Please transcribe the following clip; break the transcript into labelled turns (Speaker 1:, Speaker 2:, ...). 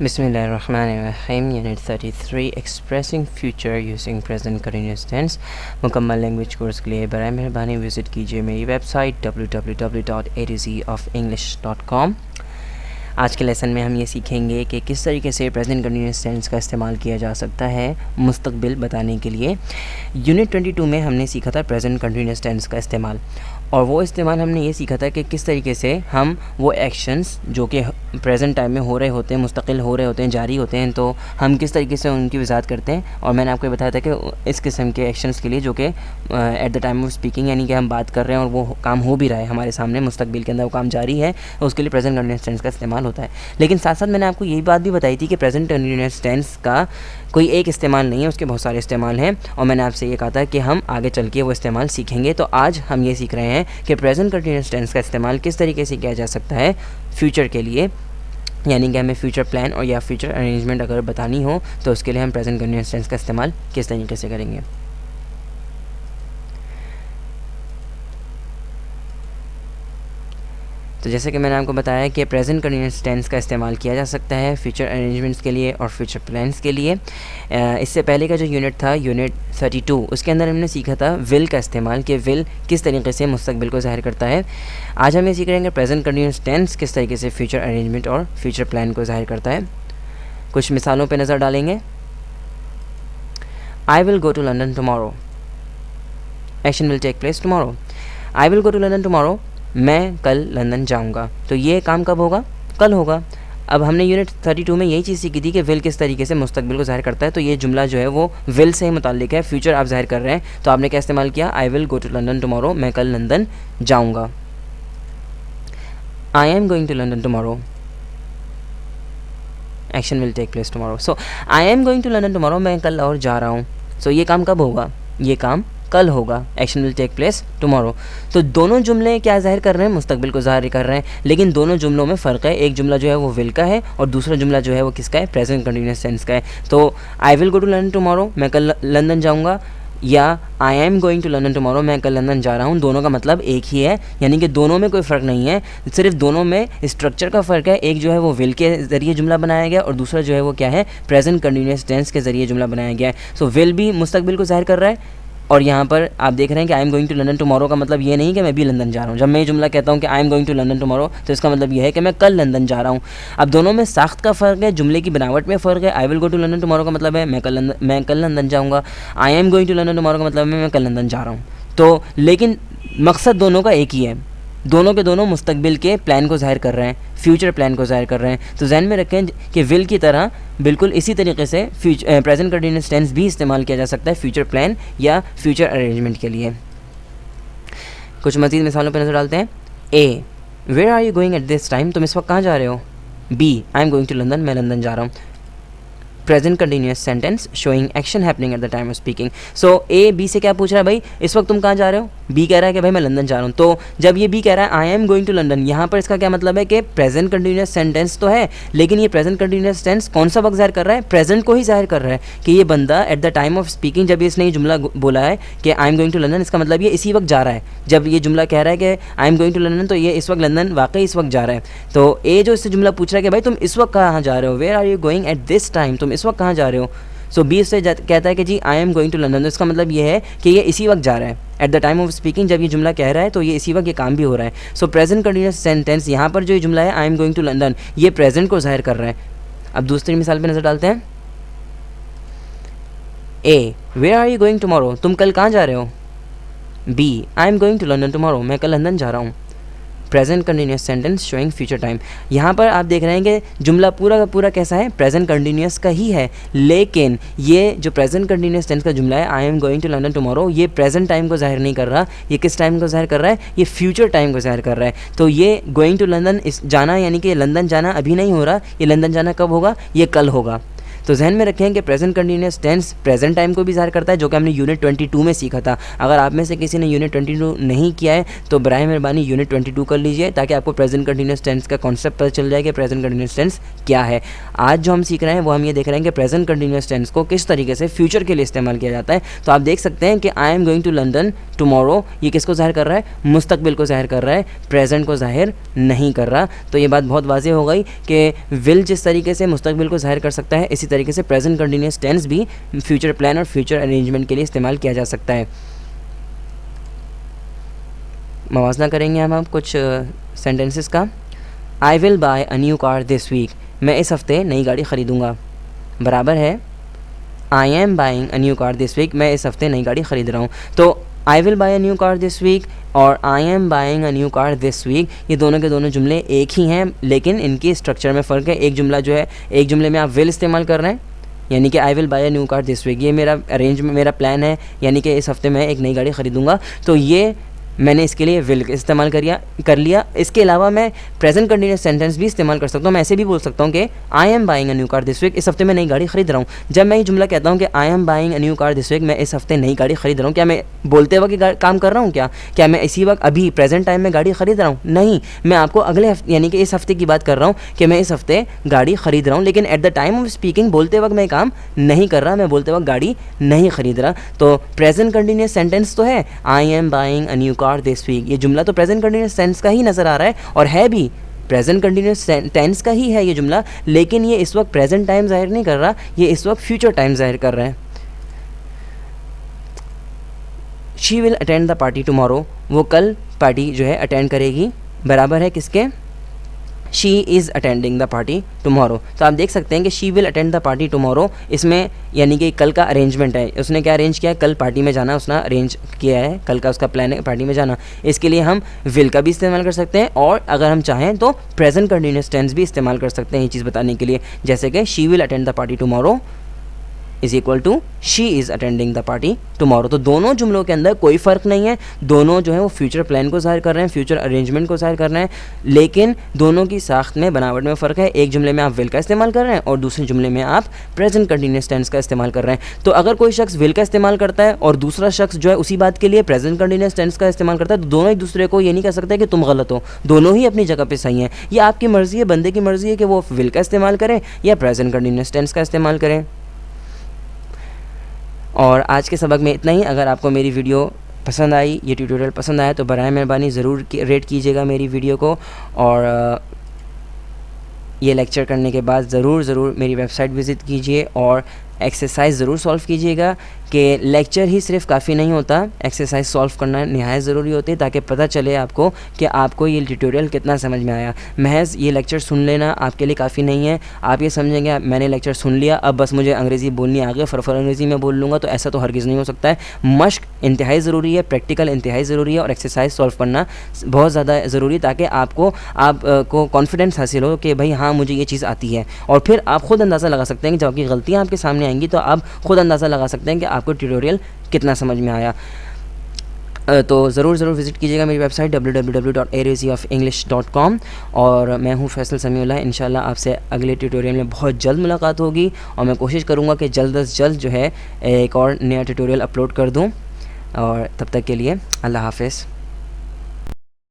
Speaker 1: बिस्मिल्लाहिर्रहमानिर्रहीम unit 33 expressing future using present continuous tense मुकम्मल language course के लिए बराए मेहरबानी विज़िट कीजिए मेरी वेबसाइट www.atozofenglish.com। आज के लेसन में हम ये सीखेंगे कि किस तरीके से प्रेजेंट कंटिन्यूअस टेंस का इस्तेमाल किया जा सकता है मुस्तकबिल बताने के लिए। यूनिट 22 में हमने सीखा था प्रेजेंट कंटिन्यूअस टेंस का इस्तेमाल, और वो इस्तेमाल हमने ये सीखा था कि किस तरीके से हम वो एक्शंस जो कि प्रेजेंट टाइम में हो रहे होते हैं, मुस्तकिल हो रहे होते हैं, जारी होते हैं, तो हम किस तरीके से उनकी वजाहत करते हैं। और मैंने आपको बताया था कि इस किस्म के एक्शंस के लिए जो कि eight the time of speaking यानी कि हम बात कर रहे हैं और वो काम हो भी रहा है हमारे सामने, मुस्तकबिल के अंदर वो काम जारी है, तो उसके लिए प्रेजेंट कंटिन्यूअस टेंस का इस्तेमाल होता है। लेकिन साथ साथ मैंने आपको यही बात भी बताई थी कि प्रेजेंट कंटिन्यूअस टेंस का कोई एक इस्तेमाल नहीं है, उसके बहुत सारे इस्तेमाल हैं, और मैंने आपसे ये कहा था कि हम आगे चल के वो इस्तेमाल सीखेंगे। तो आज हम ये सीख रहे हैं कि प्रेजेंट कंटिन्यूअस टेंस का इस्तेमाल किस तरीके से किया जा सकता है फ्यूचर के लिए, यानी कि हमें फ्यूचर प्लान और या फ्यूचर अरेंजमेंट अगर बतानी हो तो उसके लिए हम प्रेजेंट कंटिन्यूअस टेंस का इस्तेमाल किस तरीके से करेंगे। तो जैसे कि मैंने आपको बताया कि प्रेजेंट कंटिन्यूअस टेंस का इस्तेमाल किया जा सकता है फ्यूचर अरेंजमेंट्स के लिए और फ्यूचर प्लान्स के लिए। इससे पहले का जो यूनिट था यूनिट 32, उसके अंदर हमने सीखा था विल का इस्तेमाल, कि विल किस तरीके से मुस्तकबिल को ज़ाहिर करता है। आज हम ये सीख रहेंगे प्रेजेंट कंटिन्यूअस टेंस किस तरीके से फ्यूचर अरेंजमेंट और फ्यूचर प्लान को ज़ाहिर करता है। कुछ मिसालों पर नज़र डालेंगे। I will go to London tomorrow, action will take place tomorrow. I will go to London tomorrow, मैं कल लंदन जाऊंगा, तो ये काम कब होगा? कल होगा। अब हमने यूनिट 32 में यही चीज़ सीखी थी कि विल किस तरीके से मुस्तकबिल को ज़ाहिर करता है, तो ये जुमला जो है वो विल से ही मुताल्लिक है, फ्यूचर आप ज़ाहिर कर रहे हैं, तो आपने क्या इस्तेमाल किया? I will go to London tomorrow, मैं कल लंदन जाऊँगा। I am going to London tomorrow, action will take place tomorrow. So I am going to London tomorrow, मैं कल और जा रहा हूँ, सो ये काम कब होगा? ये काम कल होगा, action will take place tomorrow. तो दोनों जुमले क्या ज़ाहिर कर रहे हैं? मुस्तकबिल को ज़ाहिर कर रहे हैं, लेकिन दोनों जुमलों में फ़र्क है। एक जुमला जो है वो विल का है और दूसरा जुमला जो है वो किसका है? प्रेजेंट कंटिन्यूअस टेंस का है। तो I will go to London tomorrow, मैं कल लंदन जाऊँगा, या I am going to London tomorrow, मैं कल लंदन जा रहा हूँ, दोनों का मतलब एक ही है, यानी कि दोनों में कोई फ़र्क नहीं है, सिर्फ दोनों में स्ट्रक्चर का फ़र्क है। एक जो है वो विल के ज़रिए जुमला बनाया गया और दूसरा जो है वो क्या है? प्रेजेंट कंटिन्यूअस टेंस के ज़रिए जुमला बनाया गया है। सो विल भी मुस्तकबिल को ज़ाहिर कर रहा है, और यहाँ पर आप देख रहे हैं कि I am going to London tomorrow का मतलब ये नहीं कि मैं भी लंदन जा रहा हूँ। जब मैं ये जुमला कहता हूँ कि I am going to London tomorrow, तो इसका मतलब ये है कि मैं कल लंदन जा रहा हूँ। अब दोनों में साख्त का फ़र्क है, जुमले की बनावट में फ़र्क है। I will go to London tomorrow का मतलब है मैं कल लंदन जाऊँगा, I am going to London tomorrow का मतलब है मैं कल लंदन जा रहा हूँ। तो लेकिन मकसद दोनों का एक ही है, दोनों के दोनों मुस्तकबिल के प्लान को ज़ाहिर कर रहे हैं, फ्यूचर प्लान को ज़ाहिर कर रहे हैं। तो जहन में रखें कि विल की तरह बिल्कुल इसी तरीके से प्रेजेंट कंटिन्यूअस टेंस भी इस्तेमाल किया जा सकता है फ्यूचर प्लान या फ्यूचर अरेंजमेंट के लिए। कुछ मज़ीद मिसालों पर नज़र डालते हैं। A, where are you going at this time, तुम इस वक्त कहाँ जा रहे हो? B, I am going to London, मैं लंदन जा रहा हूँ। Present continuous sentence showing action happening at the time of speaking. So A B से क्या पूछ रहा है? भाई इस वक्त तुम कहाँ जा रहे हो? बी कह रहा है कि भाई मैं लंदन जा रहा हूँ। तो जब ये बी कह रहा है I am going to London, यहाँ पर इसका क्या मतलब है कि प्रेजेंट कंटिन्यूअस सेंटेंस तो है, लेकिन ये प्रेजेंट कंटिन्यूअस टेंस कौन सा वक्त ज़ाहिर कर रहा है? प्रेजेंट को ही ज़ाहिर कर रहा है कि ये बंदा at the time of speaking, जब इसने ये जुमला बोला है कि I am going to London, इसका मतलब ये इसी वक्त जा रहा है। जब ये जुमला कह रहा है कि I am going to London, तो ये इस वक्त लंदन वाकई इस वक्त जा रहा है। तो ए जो इससे जुमला पूछ रहा है कि भाई तुम इस वक्त कहाँ जा रहे हो? Where are you going at this time, तुम इस वक्त कहाँ जा रहे हो? सो बी से कहता है कि जी I am going to London, तो इसका मतलब ये है कि ये इसी वक्त जा रहा है eight the time of speaking. जब ये जुमला कह रहा है तो ये इसी वक्त ये काम भी हो रहा है। सो प्रेजेंट कंटिन्यूअस सेंटेंस, यहाँ पर जो ये जुमला है I am going to London, ये प्रेजेंट को ज़ाहिर कर रहा है। अब दूसरी मिसाल पे नज़र डालते हैं। A, where are you going tomorrow, तुम कल कहाँ जा रहे हो? B, I am going to London tomorrow, मैं कल लंदन जा रहा हूँ। Present continuous sentence showing future time. यहाँ पर आप देख रहे हैं कि जुमला पूरा का पूरा कैसा है? प्रेजेंट कंटिन्यूअस का ही है, लेकिन ये जो प्रेजेंट कंटिन्यूअस टेंस का जुमला है I am going to London tomorrow, ये प्रेजेंट टाइम को ज़ाहिर नहीं कर रहा। ये किस टाइम को ज़ाहिर कर रहा है? ये फ्यूचर टाइम को ज़ाहिर कर रहा है। तो ये गोइंग टू लंदन, इस जाना यानी कि लंदन जाना अभी नहीं हो रहा, ये लंदन जाना कब होगा? ये कल होगा। तो जहन में रखें कि present continuous tense present time को भी ज़ाहिर करता है, जो कि हमने यूनिट 22 में सीखा था। अगर आप में से किसी ने यूनिट 22 नहीं किया है तो बराए मेहरबानी यूनिट 22 कर लीजिए, ताकि आपको प्रेजेंट कंटिन्यूस टेंस का कॉन्सेप्ट पता चल जाए कि प्रेजेंट कंटिन्यूस टेंस क्या है। आज जो हम सीख रहे हैं वो हम ये देख रहे हैं कि प्रेजेंट कंटिन्यूस टेंस को किस तरीके से फ्यूचर के लिए इस्तेमाल किया जाता है। तो आप देख सकते हैं कि I am going to London tomorrow, ये किसको ज़ाहिर कर रहा है? मुस्तकबिल को ज़ाहिर कर रहा है, प्रेजेंट को ज़ाहिर नहीं कर रहा। तो ये बात बहुत वाज़ेह हो गई कि विल जिस तरीके से मुस्तकबिल को ज़ाहिर कर सकता है, इसी तरीके से प्रेजेंट कंटिन्यूस टेंस भी फ्यूचर प्लान और फ्यूचर अरेंजमेंट के लिए इस्तेमाल किया जा सकता है। मवाजना करेंगे हम कुछ सेंटेंसेस का। I will buy a new car this week, मैं इस हफ्ते नई गाड़ी ख़रीदूँगा, बराबर है I am buying a new car this week, मैं इस हफ्ते नई गाड़ी ख़रीद रहा हूँ। तो I will buy a new car this week और I am buying a new car this week, ये दोनों के दोनों जुमले एक ही हैं, लेकिन इनकी स्ट्रक्चर में फ़र्क है। एक जुमला जो है, एक जुमले में आप विल इस्तेमाल कर रहे हैं, यानी कि I will buy a new car this week, ये मेरा अरेंजमेंट, मेरा प्लान है, यानी कि इस हफ्ते मैं एक नई गाड़ी ख़रीदूँगा। तो ये मैंने इसके लिए विल इस्तेमाल कर लिया। इसके अलावा मैं प्रेजेंट कंटिन्यूस सेंटेंस भी इस्तेमाल कर सकता हूँ। मैं ऐसे भी बोल सकता हूँ कि I am buying a new car this week, इस हफ्ते मैं नई गाड़ी खरीद रहा हूँ। जब मैं ये जुमला कहता हूँ कि I am buying a new car this week, मैं इस हफ्ते नई गाड़ी खरीद रहा हूँ, क्या मैं बोलते वक्त काम कर रहा हूँ? क्या मैं इसी वक्त अभी प्रेजेंट टाइम में गाड़ी खरीद रहा हूँ? नहीं, मैं आपको अगले हफ्ते यानी कि इस हफ्ते की बात कर रहा हूँ कि मैं इस हफ्ते गाड़ी खरीद रहा हूँ, लेकिन eight the time of speaking बोलते वक्त मैं काम नहीं कर रहा, मैं बोलते वक्त गाड़ी नहीं खरीद रहा। तो प्रेजेंट कंटिन्यूस सेंटेंस तो है I am buying a new car this week, ये जुमला तो प्रेजेंट कंटिन्यूस टेंस का ही नज़र आ रहा है और है भी प्रेजेंट कंटिन्यूस टेंस का ही है ये जुमला, लेकिन ये इस वक्त प्रेजेंट टाइम जाहिर नहीं कर रहा, ये इस वक्त फ्यूचर टाइम जाहिर कर रहा है। She will attend the party tomorrow, वो कल पार्टी जो है अटेंड करेगी, बराबर है किसके? She is attending the party tomorrow. तो आप देख सकते हैं कि she will attend the party tomorrow, इसमें यानी कि कल का अरेंजमेंट है, उसने क्या अरेंज किया है? कल पार्टी में जाना उसने अरेंज किया है, कल का उसका प्लान है पार्टी में जाना। इसके लिए हम विल का भी इस्तेमाल कर सकते हैं और अगर हम चाहें तो प्रेजेंट कंटिन्यूस टेंस भी इस्तेमाल कर सकते हैं ये चीज़ बताने के लिए, जैसे कि she will attend the party tomorrow is equal to she is attending the party tomorrow. तो दोनों जुमलों के अंदर कोई फ़र्क नहीं है, दोनों जो है वो फ्यूचर प्लान को ज़ाहिर कर रहे हैं, फ्यूचर अरेंजमेंट को ज़ाहिर कर रहे हैं, लेकिन दोनों की साख्त में, बनावट में फ़र्क है। एक जुमले में आप विल का इस्तेमाल कर रहे हैं और दूसरे जुमले में आप प्रेजेंट कंटिन्यूस टेंस का इस्तेमाल कर रहे हैं। तो अगर कोई शख्स विल का इस्तेमाल करता है और दूसरा शख्स जो है उसी बात के लिए प्रेजेंट कंटिन्यूस टेंस का इस्तेमाल करता है, तो दोनों एक दूसरे को ये नहीं कह सकते कि तुम गलत हो, दोनों ही अपनी जगह पर सही हैं। ये आपकी मर्ज़ी है, बंदे की मर्ज़ी है कि वो विल का इस्तेमाल करें या प्रेजेंट कंटिन्यूस टेंस का इस्तेमाल करें। और आज के सबक में इतना ही। अगर आपको मेरी वीडियो पसंद आई, ये ट्यूटोरियल पसंद आया, तो बराए मेहरबानी ज़रूर रेट कीजिएगा मेरी वीडियो को, और ये लेक्चर करने के बाद ज़रूर मेरी वेबसाइट विज़िट कीजिए और एक्सरसाइज ज़रूर सॉल्व कीजिएगा कि लेक्चर ही सिर्फ काफ़ी नहीं होता, एक्सरसाइज सॉल्व करना नहायत ज़रूरी होती है, ताकि पता चले आपको कि आपको ये ट्यूटोरियल कितना समझ में आया। महज ये लेक्चर सुन लेना आपके लिए काफ़ी नहीं है। आप ये समझेंगे मैंने लेक्चर सुन लिया, अब बस मुझे अंग्रेज़ी बोलनी आ गई, फरफर अंग्रेज़ी में बोल लूँगा, तो ऐसा तो हरगिज़ नहीं हो सकता है। मश्क इंतहाई ज़रूरी है, प्रैक्टिकल इंतहाई ज़रूरी है, और एक्सरसाइज सॉल्व करना बहुत ज़्यादा ज़रूरी है, ताकि आपको कॉन्फिडेंस हासिल हो कि भाई हाँ मुझे ये चीज़ आती है। और फिर आप ख़ुद अंदाज़ा लगा सकते हैं कि जब आपकी गलतियाँ आपके सामने आएंगी तो आप ख़ुद अंदाज़ा लगा सकते हैं कि आपको ट्यूटोरियल कितना समझ में आया। तो ज़रूर विज़िट कीजिएगा मेरी वेबसाइट www.arazyofenglish.com। और मैं हूँ फैसल समीउल्लाह। इंशाल्लाह आपसे अगले ट्यूटोरियल में बहुत जल्द मुलाकात होगी, और मैं कोशिश करूँगा कि जल्द अज़ जल्द जो है एक और नया ट्यूटोरियल अपलोड कर दूँ। और तब तक के लिए अल्लाह हाफ़िज़।